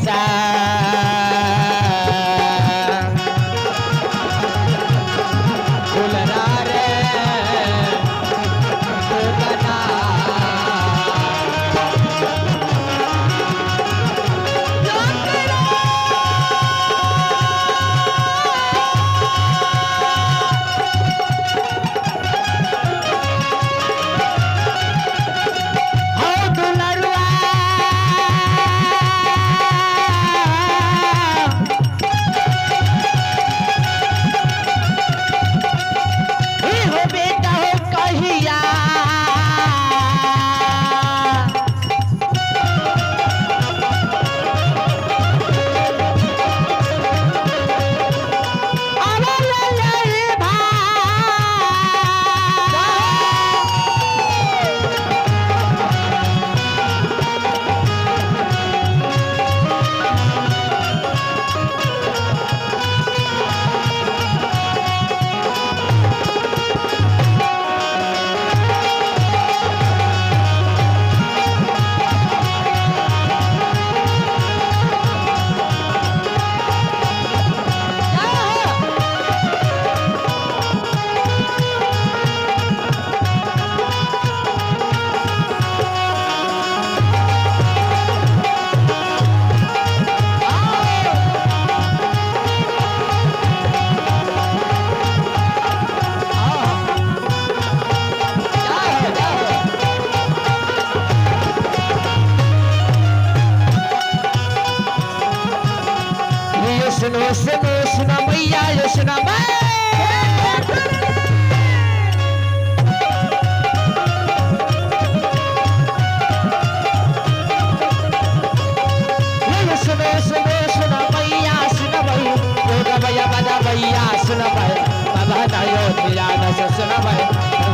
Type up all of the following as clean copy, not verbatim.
सा दुलरा रे दुलरा सुनो सुनो सुनो मैया यो सुनो सुनो सुनो सुनो मैया सुनो भाई योगा भैया बजा भैया सुनो भाई बाबा नायो तेरा नस सुनो भाई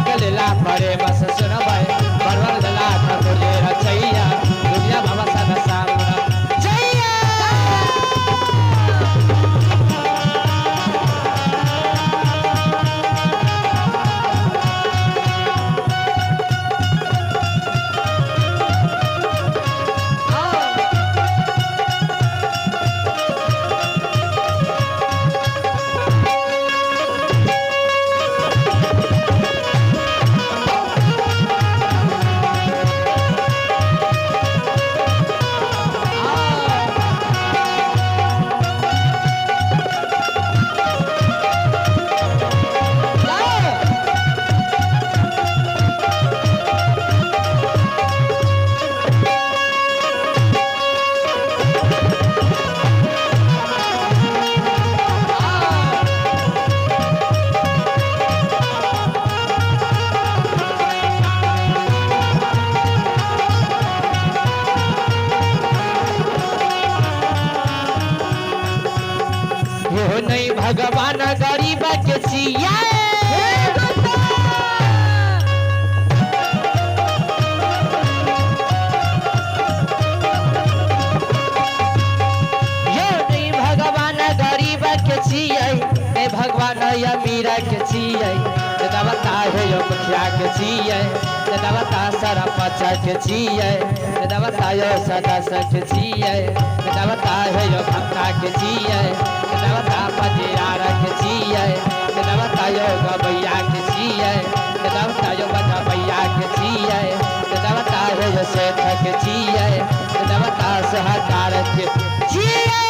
गलेला पड़े बस सुनो भाई परवर गला ठाकुर रचैया दुनिया बाबा सदा सामना नहीं भगवान गरीब के सिया नहीं भगवान गरीब के छियै नहीं भगवान या मीरा के छियै दवता है यो मुखिया के छियै दवता सरपंच के छियै दवता यो सदस्य के छियै दवता है यो भक्ता के छियै दवता पतियार के छियै दवता यो गबैया के छियै दवता यो बजा भैया के छियै दवता है यो सेठ के छियै दवता सहकार के छियै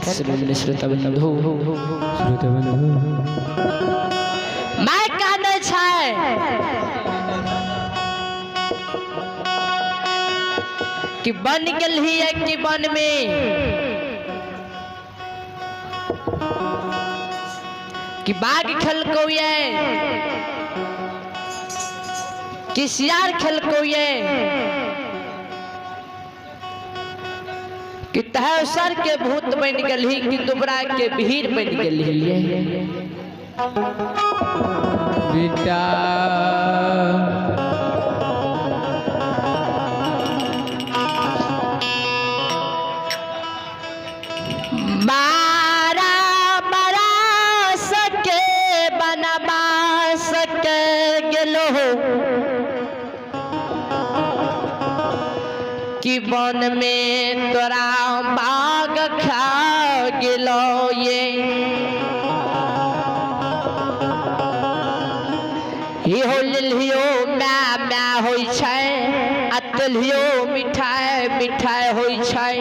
श्रोता बंधु मैं कहने छै कि बन गेल ही कि वन में कि बाघ खेलको ये कि सियार खेलको ये कि तहसर के भूत बन गेल ही कि दुबरा के भीड़ बन गेल ही बेटा कि वन में तोरा बाघ खा गेलो ये ही हो लियो मै मै होई छै अतलियो मिठाई मिठाई होई छै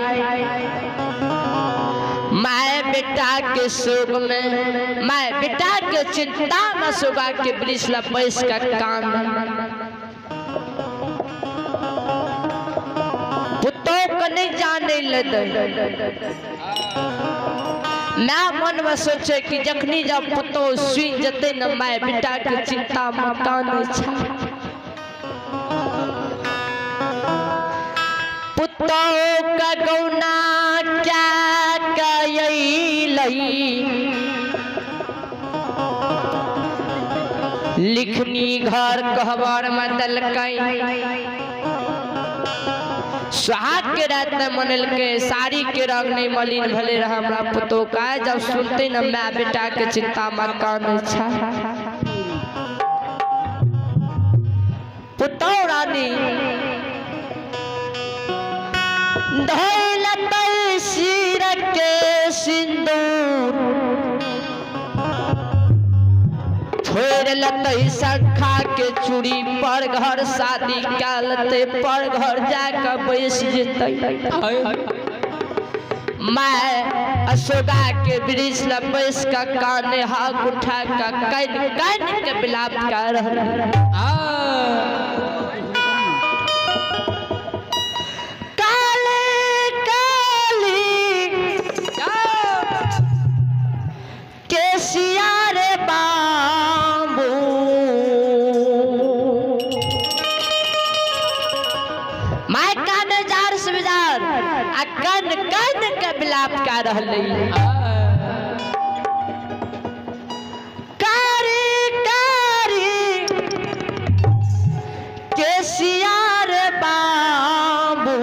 माय बेटा के सुख में माय बेटा के चिंता में सुगा के वृक्ष लपैस का काम नहीं जाने लगे मैं मन में सोचे कि जखनी जब पुतो सुई जते न माय बेटा के चिंता मकान पुतो का गौना क्या कयलई लिखनी घर कहबर में दलकई सुहाग के रात में मनल के साड़ी के रंग नहीं मलिन भले रहा हमरा पुतो का जब सुनते न मैं बेटा के चिंता मकान अच्छा पुतो रानी धैलत सिर के सिंदूर छोड़ लतई शंखा के चूड़ी पर घर शादी कालते पर घर जाकर बैस जेतै मैं अशोका के वृक्ष लपैस का काने हाथ उठा का कैन कैन के विलाप कर कन कन के विलाप का रहले कारी कारी के सियार बाबू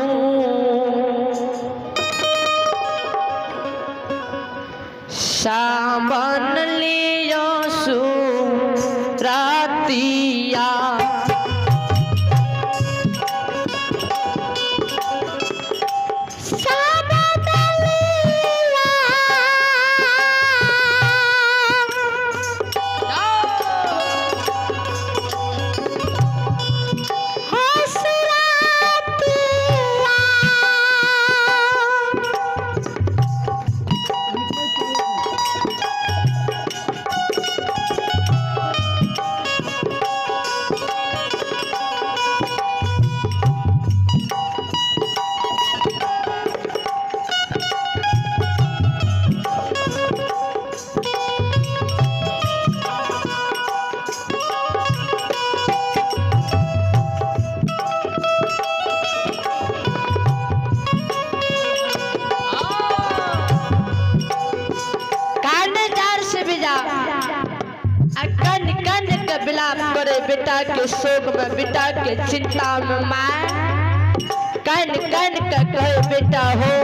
सावन लियो सुरातिया विलाप करे बेटा के शोक में बेटा के चिंता में मां कन कन के कहे बेटा हो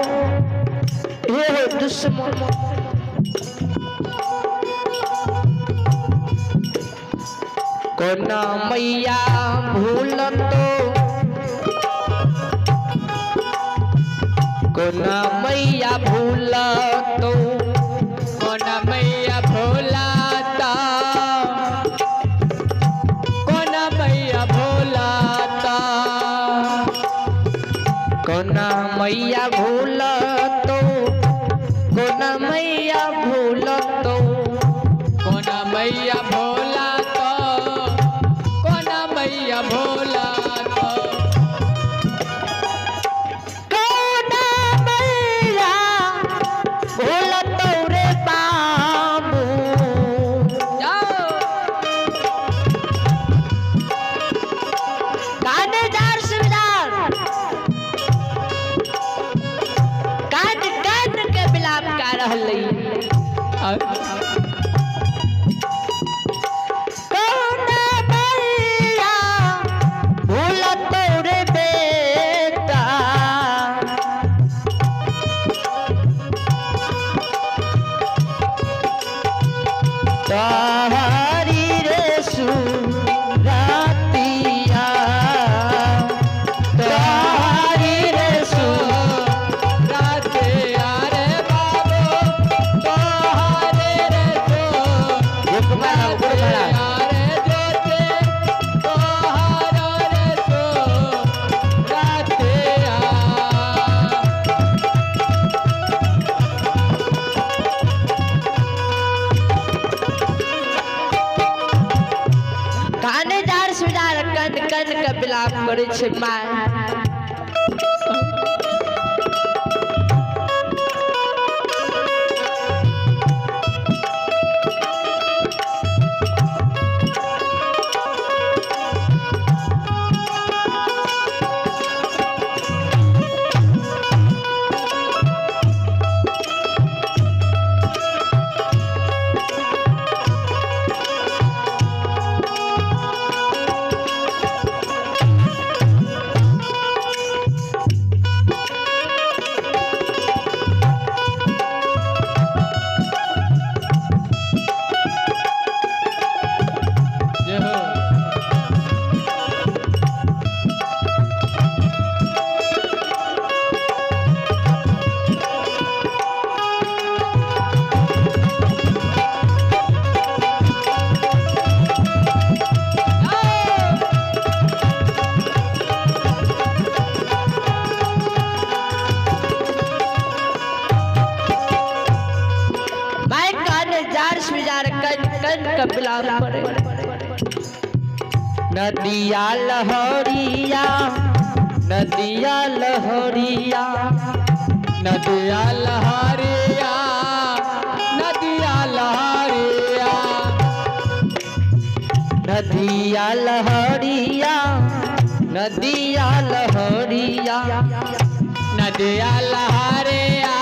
हे हो दुश्मन कोना मैया भूल तो कोना मैया भूल तो कोना मैया भूला कोना मैया भूल तो कोना मैया भूल तो कौन मैया भोला तो कौन मैया भोला तो कौन मैया भूल तो रे बाबू जाओ काने जार सुविदार कान कान के बिलाप का रहलै कौन मैया भूल तो रे बेटा तारी रे सुरातिया तारी रे राते आरे बाबू तोहारे रे तो आरे जोते तोहारा रे तो राते आ काने जार सुजार कन कन के बिलाप करे छै माय जय हो माय काने जार सुजार कन कन के बिलाप करे नदिया लहरिया नदिया लहरिया नदिया लहरिया नदिया लहरिया नदिया लहरिया नदिया लहरिया नदिया लहरिया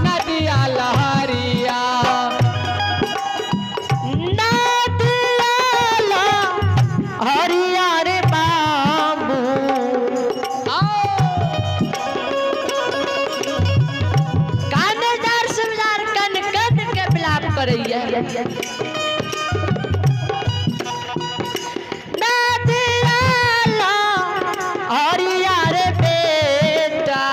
नदिया लहरिया नदिया लहरिया रे बाबू काने जार सुजार कन कन के बिलाप करैया नदिया लहरिया रे बेटा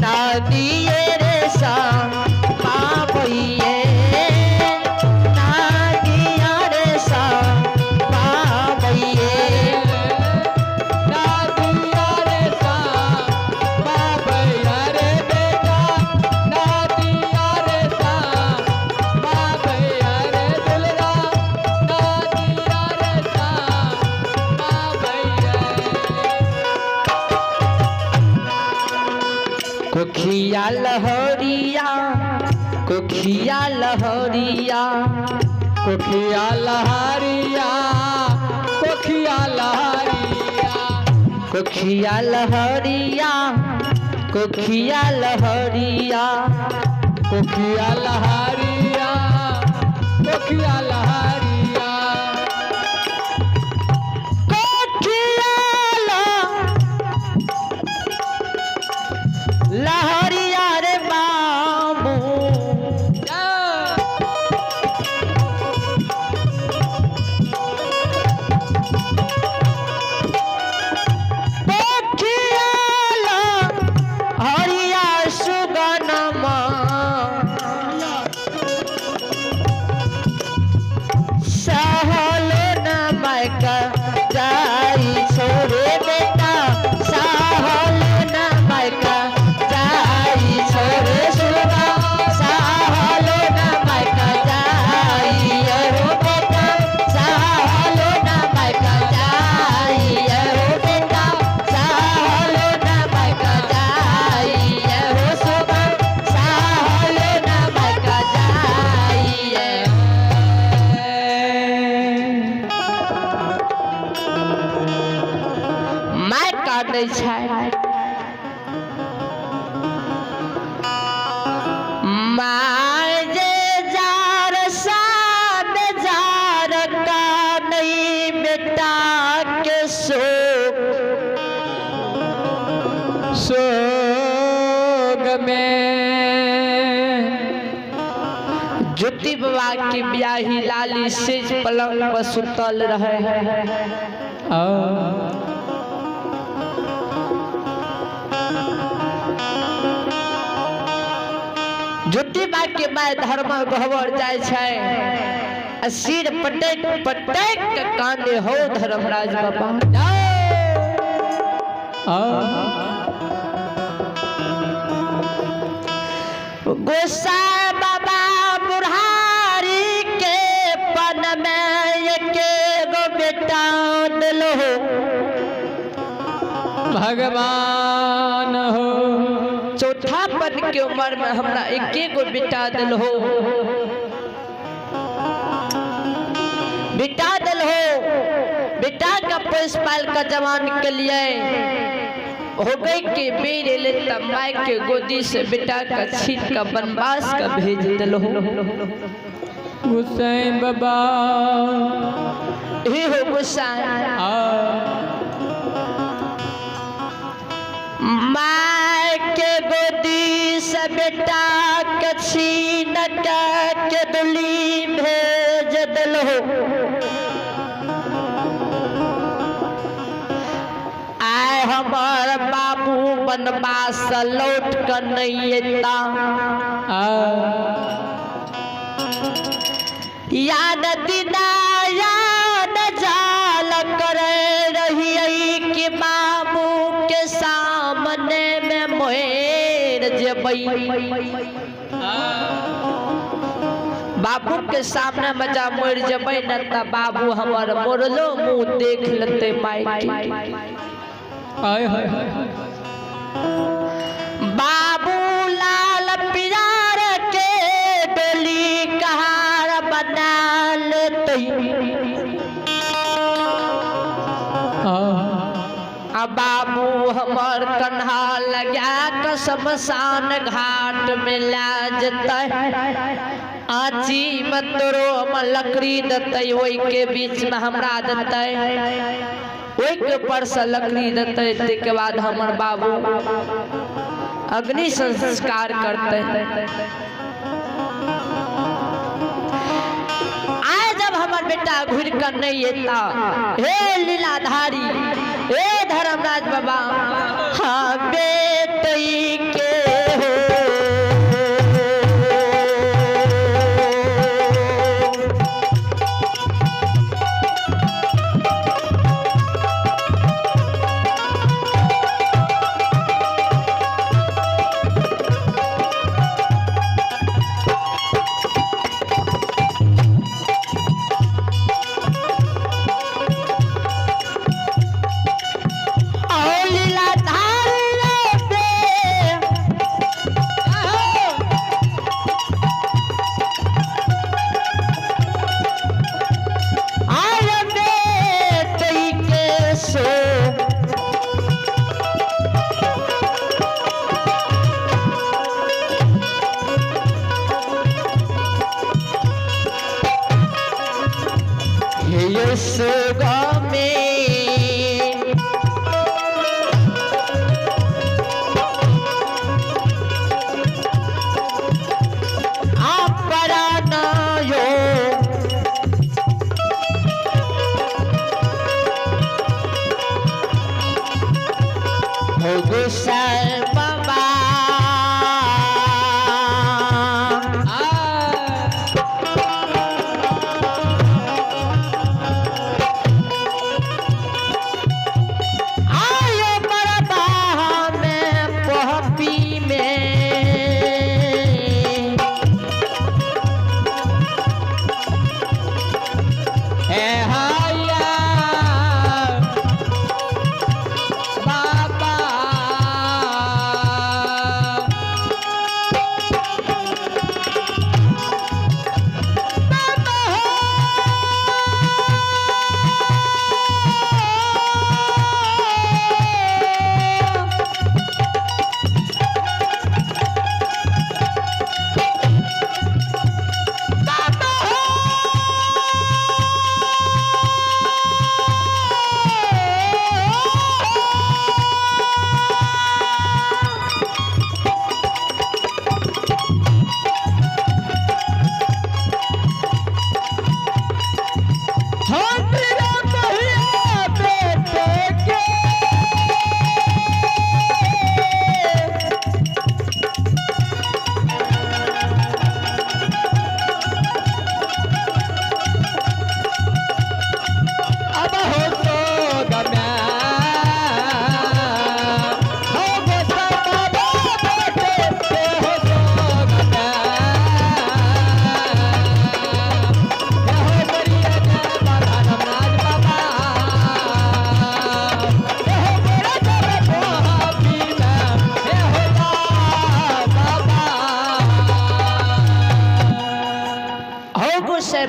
नदिये रे सा बाबैये नदिया रे सा बाबैये नदिया रे सा बाबैया रे बेटा नदिया रे सा बाबैया रे दुलरा नदिया रे सा बाबैया कोखिया लहरिया कोखिया लहरिया कोखिया लहरिया कोखिया लहरिया कोखिया लहरिया कोखिया लहरिया कोखिया लहरिया कोखिया लहरिया कोखिया लहरिया रे बाबू कोखिया लहरिया सुगनमा खाए। माय जे जार साद जार का नहीं बेटा के सोग में ज्योति बाबा की ब्याही लाली से पलंग पर सुतल रहे। ज्योति बाबा के माय धर्म गहवर जाय छै, सिर पटक पटक के कांदे हो धर्मराज बाबा। गोसाई बाबा बुढ़ारी के पन में एके गो बेटा दिलो भगवान हो। चौथा पन के उम्र में हमरा एके गो बेटा दिल हो, बेटा दिल हो। बेटा का पोस पाल का जवान के लिए हो गई के बेरे ले माई के गोदी से बेटा का छीन का बनवास का भेज दिल हो। गोसाई बाबा ही हो गोसाई माई के गोदी से बेटा के छीन के दुली भेज दिल हो। आए हमार बाबू बनवास लौट कर नहीं अता, याद दिना याद जाल करे रही कि बाबू के सामने में मोर जबई। बाबू के सामने मजा मोर जबई न त बाबू हमार मोरलो मुंह देख लेते माई की। बाबू लाल प्यार के डोली कहार बना लेते। अब बाबू हमार कन्हा लगा के शमशान घाट में ला जते। आची मतरो में लकड़ी दते, वही के बीच में हमरा दते, वही के पर से लकड़ी दते। के बाद हमर बाबू अग्नि संस्कार करते। आए जब हमार बेटा घुर कर नहीं अता, हे लीलाधारी हे धर्मराज बाबा, हाँ बेटई के हो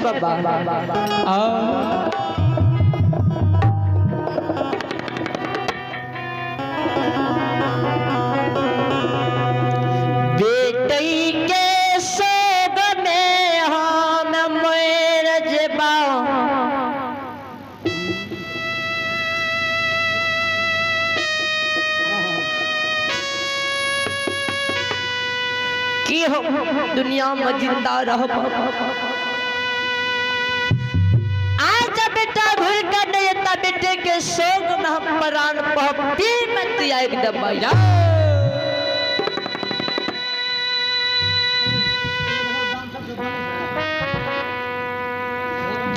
बाबा बेटई के सोग में हम मर जबा की हो दुनिया में जिंदा रह आज बेटा भूल कर नहीं था बेटे के सोग में हम प्राण पी मत एकदम भैया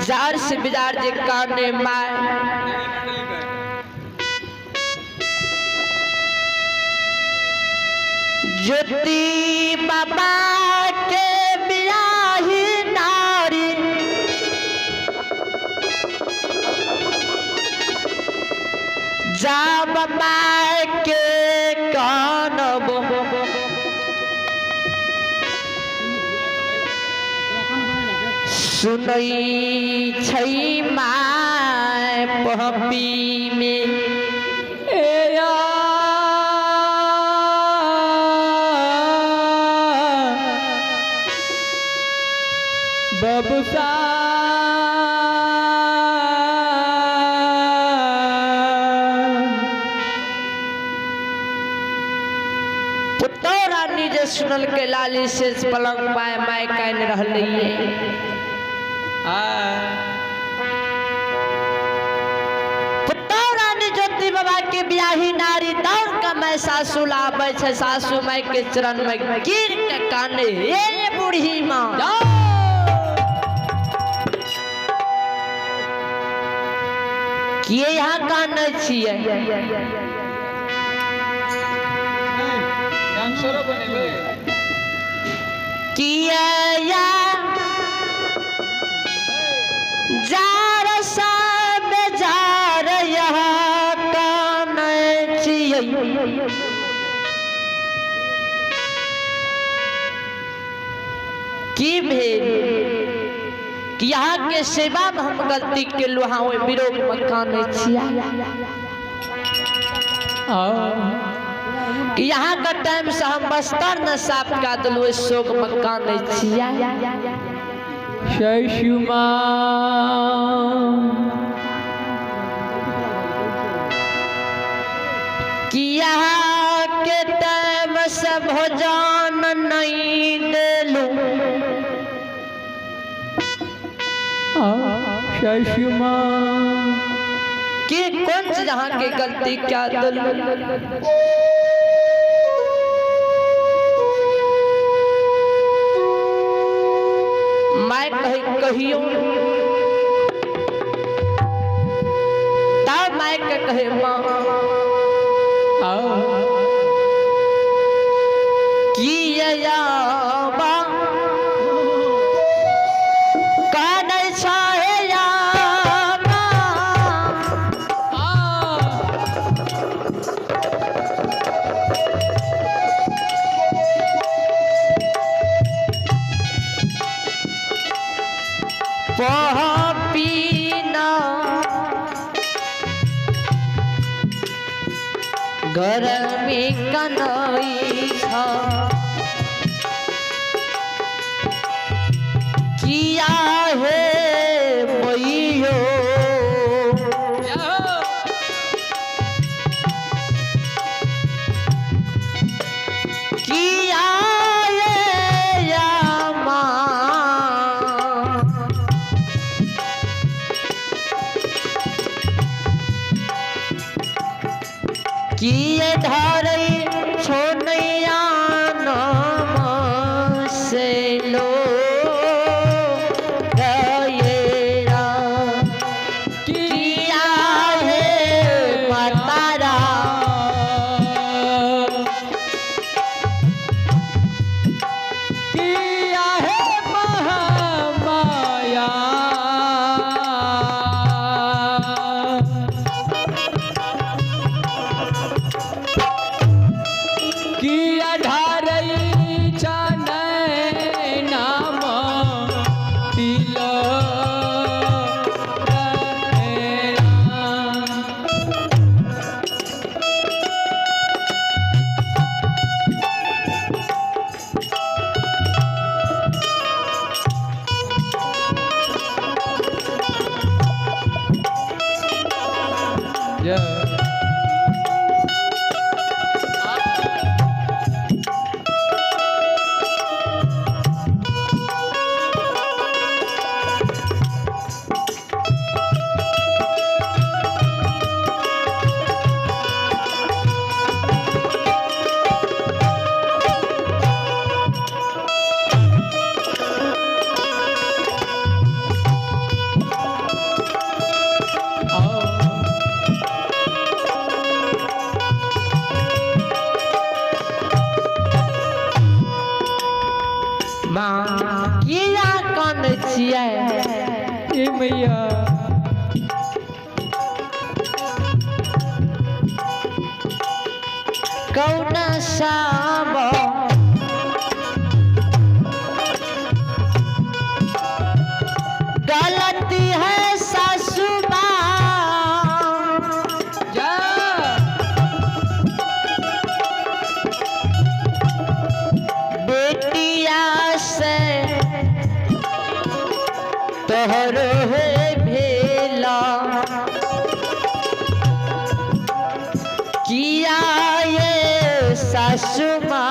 जार से बिजार जे काने मार ज्योति बाबा के बियाही नारी जा बाबा के कानब सुनई छई माय पहपी में बबुसा पुतौरा निजे सुनल के लाली से पलंग पाए माय कान रहलिए पुतौरा ने ज्योति बाबा के बियाही नारी दौड़ का मैं सासू लाबै छे सासू माई के चरण में गिर के काने हे बूढ़ी माँ किए यहाँ काने छिए किए या जार सब जार यहाँ काने छिए की भेल कि यहाँ के सेवा में हम गलती के लोहा विरोध मकान छिया कि यहाँ का टाइम से हम बस्तर न साफ का दिलो शोक मकान छिया शशुमा कि यहाँ के टाइम से भोजन नहीं दिलू शशुमा कि कौन से जहाँ की गलती क्या दिल मैं कहियो तब मैं कहे माँ कि पीना घर में कनई छा किया है मैयो किया है या किए धरई छोनैया नाम से लो गएरा किया है मातारा किया है महामाया किया मैया कौना शाम गलती है सासू माँ जा बेटिया से तोहरो है भेला किया ये सासू माँ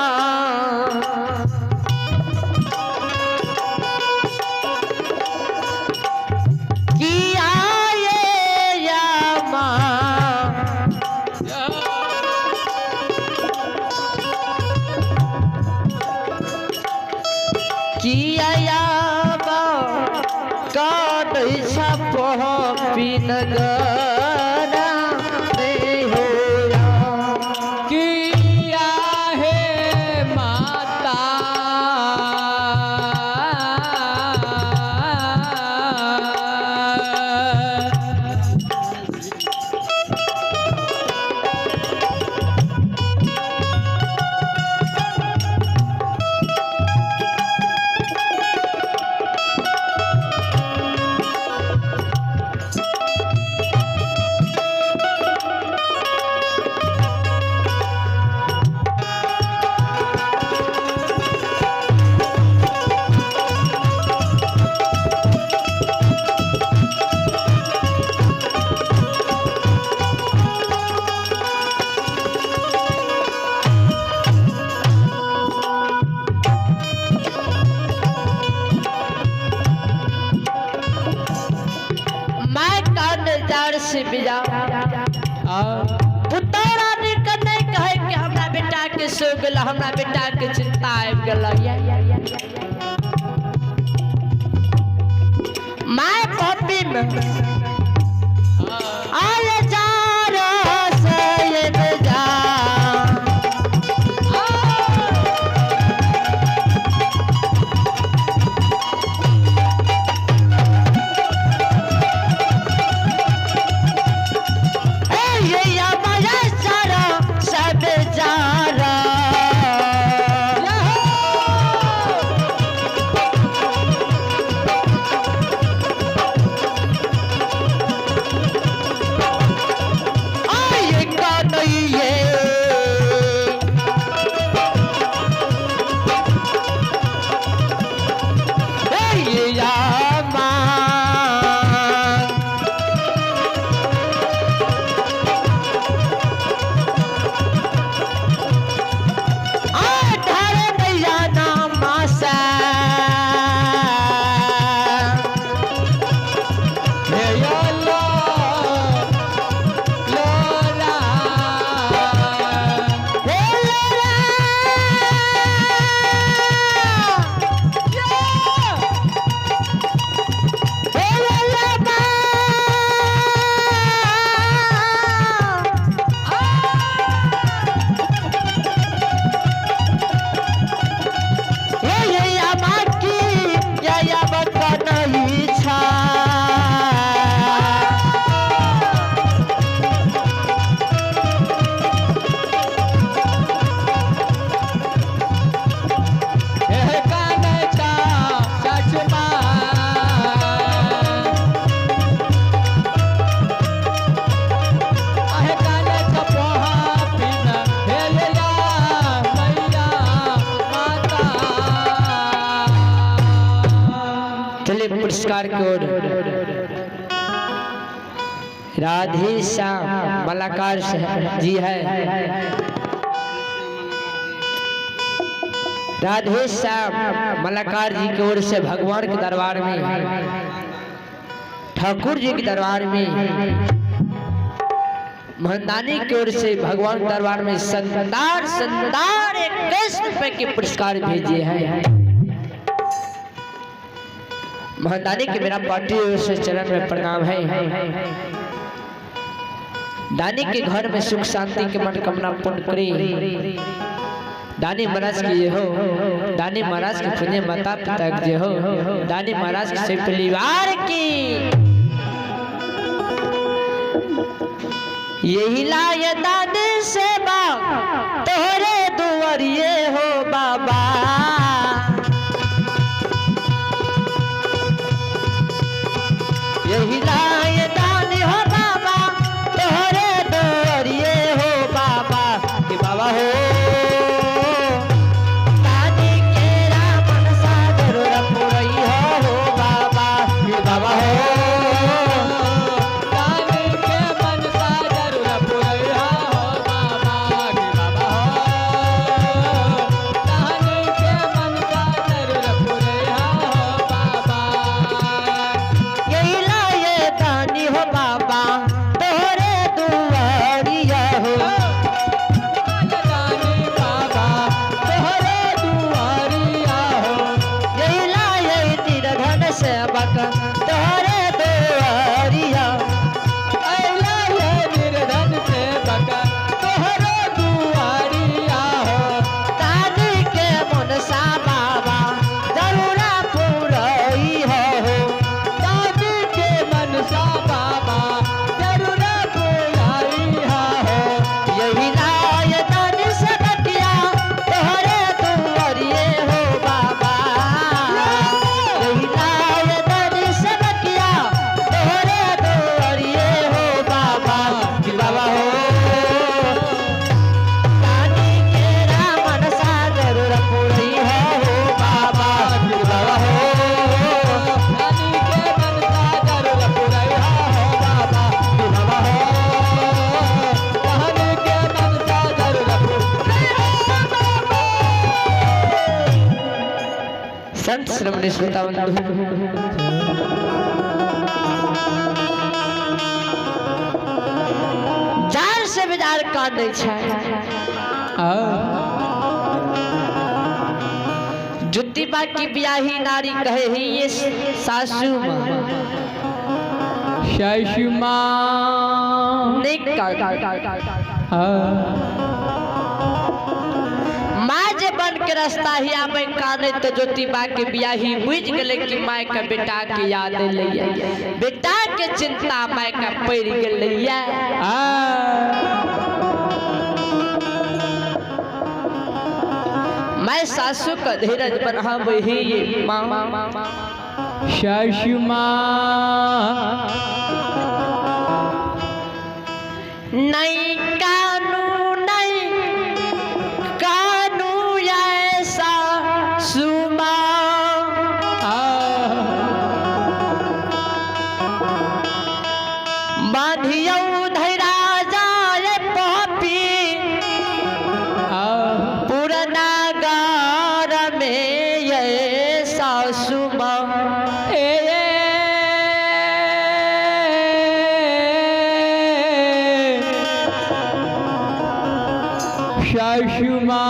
किया ये या माँ किया या माँ काट छप पिनगरा में होया किया है माता से बिजा और पुतौरा ने कने कहे कि हमरा बेटा के सो गेल हमरा बेटा के चिंता आबि गेल माय पपी में आले जा से जा पुरस्कार की ओर राधे श्याम मलाकार जी है राधे श्याम मलाकार जी की ओर से भगवान के दरबार में ठाकुर जी के दरबार में महंदानी की ओर से भगवान के दरबार में संदार 21 रुपए के पुरस्कार भेजे हैं। महंदानी के मेरा पार्टी से चरण में प्रणाम है। दानी के घर में सुख शांति के मनोकामना पूर्ण करे। दानी महाराज की हो, दानी महाराज के पुण्य माता पिता की हो, दानी महाराज के परिवार की यही लाए दादी से बाग तोहरे दुआरिये हो बाबा। यही लाए दादी हो बाबा तोहरे दुआरिये हो बाबा कि बाबा हो दादी के रामन सा जरूर पुरई हो बाबा कि बाबा हो संत श्रवण श्रोता जार से बेजार कांदे छै जुत्तीबा की ब्याही नारी कहे ही ये सासू माँ सासू माँ माँ जे बन के रास्ता ही आवे काने तो ज्योतिबा के बियाही बुझ गले कि माय का बेटा के याद लैया बेटा के चिंता माय का पड़ गलैया। मैं सासू का धीरज बनावे ही ये माँ सासू माँ नहीं सासू माँ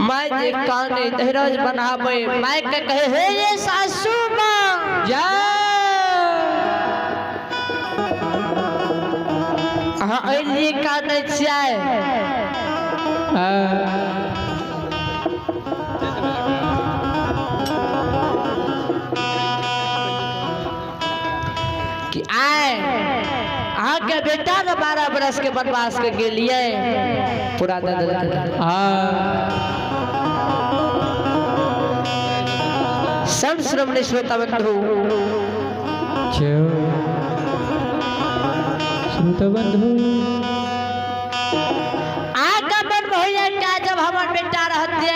मैं जे काने धीरज बनावे मैं के कहे हे ये सासू माँ जा हाँ ऐली काने चाहे कि आए अहाँ के बेटा ने 12 बरस के वनवास के गेलिए पूरा सब श्रवण श्रोता बंधु श्रोता बंधु आगमन भैया क्या जब हमार बेटा रहते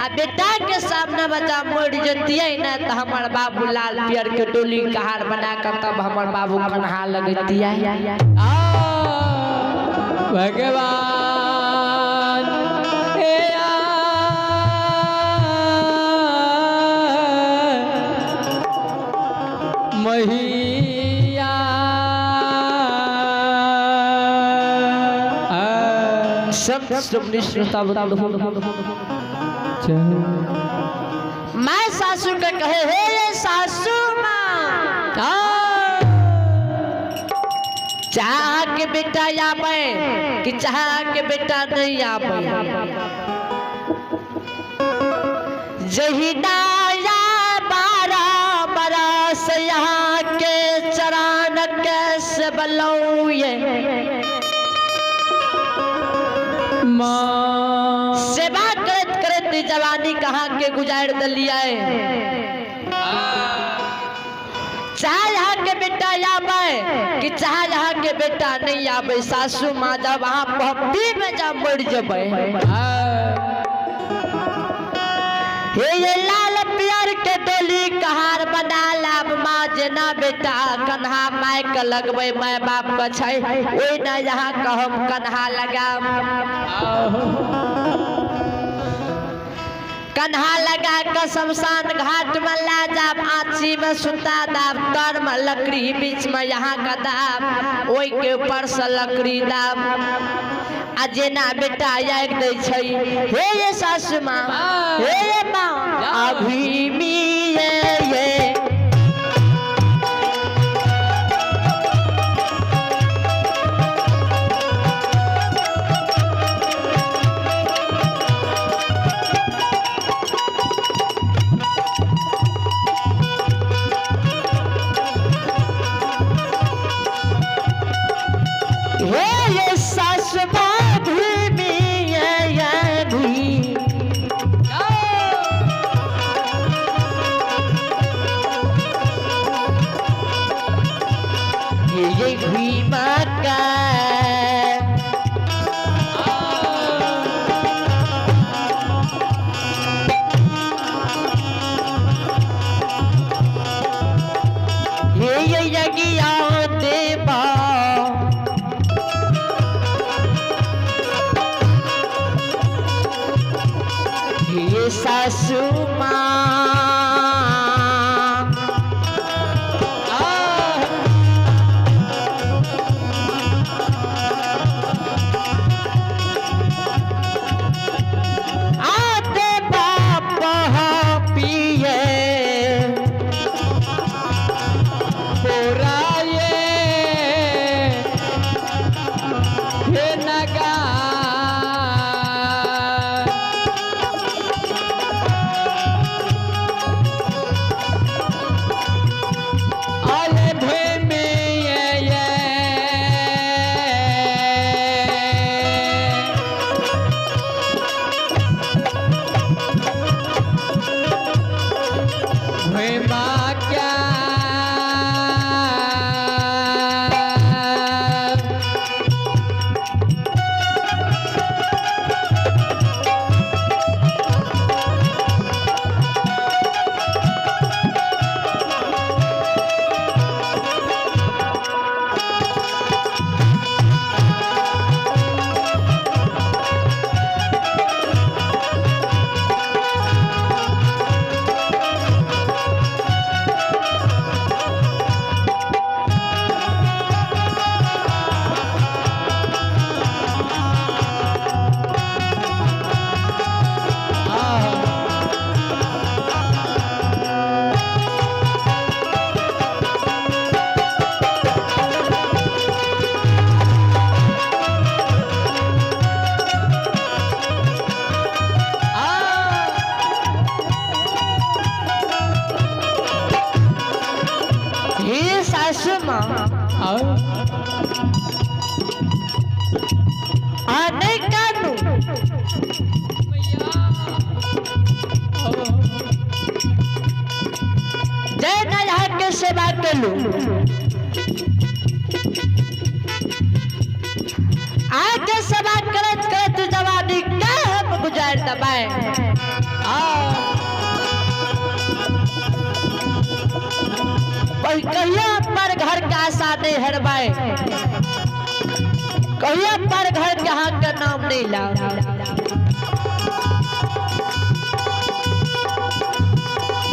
आ बेटा के सामने बच्चा मर जतिये ना तो हमार बाबू लाल पियर के डोली कहार बना कर तब हमार बाबू कन्हा लगतिया भगवान मैया सब श्रोता मैं सासू के कहे हे ये सासू माँ जाग के बेटा आवे कि चाह के बेटा नहीं आवे जही दाया 12 बरस यहाँ के चरान कैसे बलौए माँ सेवा करत करत जवानी कहाँ के गुजार दलिया चाहे यहाँ के बेटा आवे कि चाहे यहाँ के बेटा नहीं आवे सासू माँ जब वहाँ पप्पी में जब मर जबे ये लाल पियर के डोली कहार बना लाभ माँ जना बेटा कन्हा माय के लगबे माय बाप के छै ओइ न यहाँ कहम कन्हा लगाम कन्हा लगा के शमशान घाट में ला जाब आँची में सुता दाब तर में लकड़ी बीच में यहाँ का दाब ओइ के ऊपर से लकड़ी दाब आ जेना बेटा याद दै छै हे ये सासु माँ हे ये माँ अभी मिये ये सासू आते बाप पिए पुराए हे नगा नहीं कानू जय नया के सेवा कलू आके सेवा करत करत जवानी का गुजार दबाए कहिया पर घर का आशा नहीं हरबाए कहिया पर घर के हाथ का नाम नहीं ला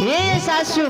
ये सासू